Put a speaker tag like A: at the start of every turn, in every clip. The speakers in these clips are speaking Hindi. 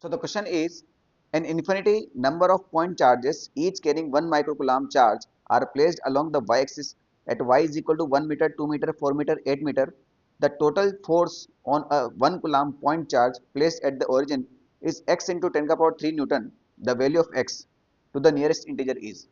A: So the question is, an infinity number of point charges, each carrying 1 microcoulomb charge, are placed along the y-axis at y is equal to 1 meter, 2 meter, 4 meter, 8 meter. The total force on a 1 coulomb point charge placed at the origin is x into 10 का power 3 Newton. The value of x to the nearest integer is.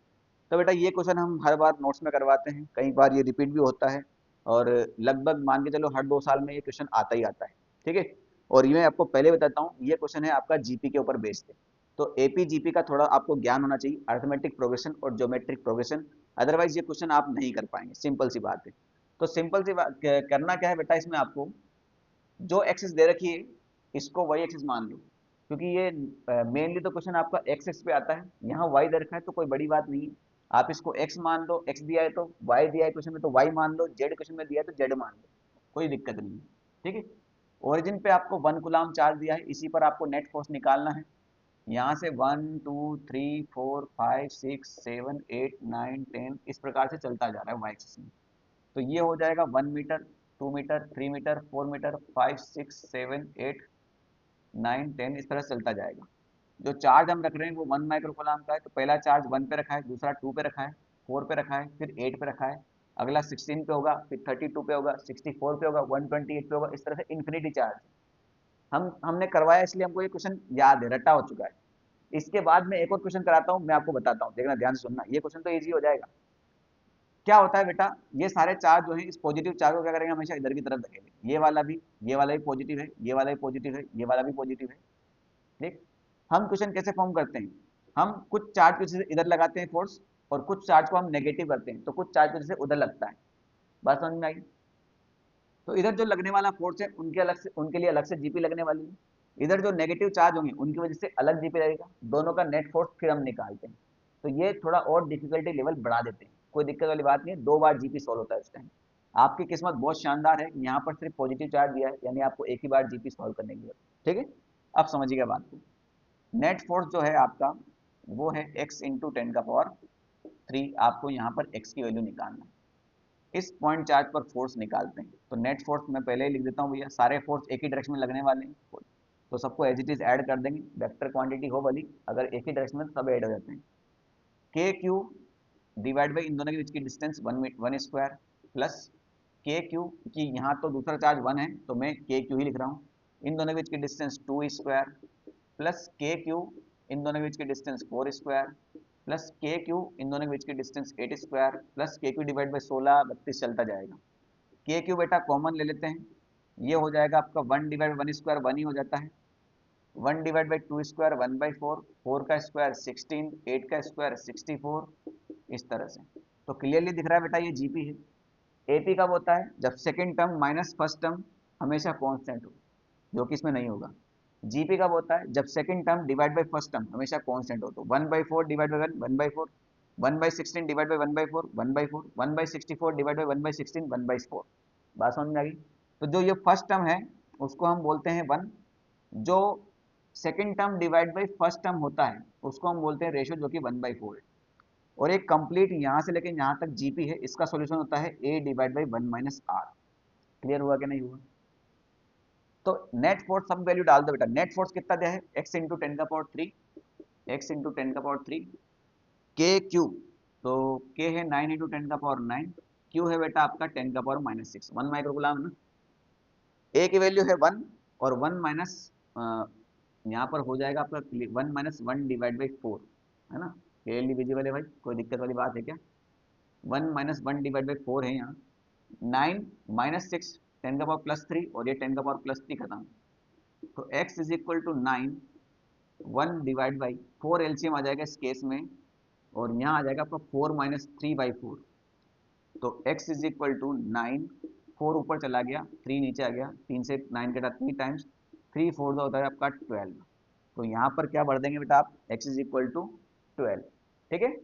A: तो बेटा ये क्वेश्चन हम हर बार नोट्स में करवाते हैं, कई बार ये रिपीट भी होता है और लगभग मान के चलो हर 2 साल में ये क्वेश्चन आता ही आता है। ठीक है, और ये मैं आपको पहले बताता हूँ, ये क्वेश्चन है आपका जीपी के ऊपर बेस्ड है। तो एपी जीपी का थोड़ा आपको ज्ञान होना चाहिए, अरिथमेटिक प्रोग्रेशन और ज्योमेट्रिक प्रोग्रेशन, अदरवाइज ये क्वेश्चन आप नहीं कर पाएंगे। सिंपल सी बात है। तो सिंपल सी बात करना क्या है बेटा, इसमें आपको जो एक्सिस दे रखी है इसको वाई एक्सिस मान लो, क्योंकि ये मेनली तो क्वेश्चन आपका एक्स एक्स पे आता है, यहाँ वाई दे रखा है तो कोई बड़ी बात नहीं है। आप इसको एक्स मान लो, एक्स दिया है तो वाई दिया है क्वेश्चन में तो वाई मान लो, जेड क्वेश्चन में दिया है तो जेड मान लो, कोई दिक्कत नहीं है। ठीक है, ओरिजिन पे आपको 1 कूलम्ब चार्ज दिया है, इसी पर आपको नेट फोर्स निकालना है। यहाँ से 1 2 3 4 5 6 7 8 9 10 इस प्रकार से चलता जा रहा है वाई एक्सिस में। तो ये हो जाएगा 1 मीटर, 2 मीटर, 3 मीटर, 4 मीटर, 5 6 7 8 9 10 इस तरह से चलता जाएगा। जो चार्ज हम रख रहे हैं वो 1 माइक्रो कूलम्ब का है, तो पहला चार्ज 1 पे रखा है, दूसरा 2 पे रखा है, 4 पे रखा है, फिर 8 पे रखा है, अगला 16 पे होगा, फिर 32 पे होगा, 64 पे होगा, 128 पे होगा, इस तरह से इन्फिनिटी चार्ज। हमने करवाया इसलिए हमको ये क्वेश्चन याद है, रट्टा हो चुका है। इसके बाद में एक और क्वेश्चन कराता हूँ, मैं आपको बताता हूँ, देखना ध्यान से सुनना, ये क्वेश्चन तो इजी हो जाएगा। क्या होता है बेटा, ये सारे चार्ज जो है इस पॉजिटिव चार्ज को क्या करेंगे, हमेशा इधर की तरफ धकेलेंगे। ये वाला भी पॉजिटिव है, ये वाला भी पॉजिटिव है, ये वाला भी पॉजिटिव है। ठीक, हम क्वेश्चन कैसे फॉर्म करते हैं, हम कुछ चार्ज को जैसे इधर लगाते हैं फोर्स, और कुछ चार्ज को हम नेगेटिव करते हैं, तो कुछ चार्ज को जैसे उधर लगता है। बात समझ में आई? तो इधर जो लगने वाला फोर्स है उनके अलग से, उनके लिए अलग से जीपी लगने वाली है। इधर जो नेगेटिव चार्ज होंगे उनकी वजह से अलग जीपी लगेगा, दोनों का नेट फोर्स फिर हम निकालते हैं। तो ये थोड़ा और डिफिकल्टी लेवल बढ़ा देते हैं, कोई दिक्कत वाली बात नहीं है, 2 बार जीपी सॉल्व होता है इस टाइम। आपकी किस्मत बहुत शानदार है, यहाँ पर सिर्फ पॉजिटिव चार्ज दिया है, यानी आपको एक ही बार जीपी सॉल्व करने की जरूरत है। ठीक है, अब समझिएगा बात को। नेट फोर्स जो है आपका वो है x इंटू 10 का पावर 3, आपको यहाँ पर x की वैल्यू निकालना है। इस पॉइंट चार्ज पर फोर्स निकालते हैं, तो नेट फोर्स मैं पहले ही लिख देता हूँ भैया, सारे फोर्स एक ही डायरेक्शन में लगने वाले हैं, तो सबको एज इट इज ऐड कर देंगे, वेक्टर क्वांटिटी हो वाली, अगर एक ही डायरेक्शन में सब ऐड हो जाते हैं। के क्यू डिवाइड बाई इन दोनों के बीच की डिस्टेंस 1 प्लस के क्यू, कि यहाँ तो दूसरा चार्ज 1 है तो मैं के क्यू ही लिख रहा हूँ, इन दोनों के बीच की डिस्टेंस 2 स्क्वायर प्लस के क्यू इन दोनों के बीच की डिस्टेंस 4 स्क्वायर प्लस के क्यू इन दोनों के बीच की डिस्टेंस 8 स्क्वायर प्लस के क्यू डिवाइड बाई 16 32 चलता जाएगा। के क्यू बेटा कॉमन ले लेते हैं, ये हो जाएगा आपका 1/1 स्क्वायर 1 ही हो जाता है, 1/2 स्क्वायर 1/4, 4 का स्क्वायर 16, 8 का स्क्वायर 64, इस तरह से। तो क्लियरली दिख रहा है बेटा ये जीपी है। एपी कब होता है, जब second term minus first term हमेशा कांस्टेंट हो, जो कि इसमें नहीं होगा। जीपी कब होता है, जब second term divide by first term हमेशा कांस्टेंट हो, तो 1/4 divide by 1/4, 1/16 divide by 1/4 1/4, 1/64 divide by 1/16 1/4। बात समझ में आ गई? तो जो ये फर्स्ट टर्म है उसको हम बोलते हैं 1, जो second term divide by first term होता है उसको हम बोलते हैं रेशियो, जो कि 1/4 है। और एक कंप्लीट यहाँ से लेकर यहाँ तक जीपी है, इसका सॉल्यूशन होता है a divide by 1 - r। Clear हुआ कि नहीं हुआ? तो नेट फोर्स सब वैल्यू डाल दो बेटा। नेट फोर्स कितना दिया है, x इंटू 10 का पावर 3, x इंटू 10 का पावर 3, के क्यू, तो के है 9 इंटू 10 का पावर 9, क्यू है बेटा आपका 10 का पावर -6, 1 माइक्रोकुलाम है ना। ए की वैल्यू है 1, और 1 माइनस यहाँ पर हो जाएगा आपका 1 - 1 डिवाइड बाई 4, है ना। क्लियरली विजिबल है भाई, कोई दिक्कत वाली बात है क्या? 1 - 1 डिवाइड बाई 4 है यहाँ। 9 - 6 10 का पावर +3, और ये 10 का पावर +3 खत्म। तो x is equal to 9, 1/4 LCM आ जाएगा इस केस में, और यहाँ आ जाएगा आपका 4 - 3/4। तो x इज इक्वल टू 9, 4 ऊपर चला गया, 3 नीचे आ गया, 3 से 9 कटा 3 टाइम्स 3 4 होता है आपका 12। तो यहाँ पर क्या भर देंगे बेटा आप, x इज इक्वल टू 12। ठीक है।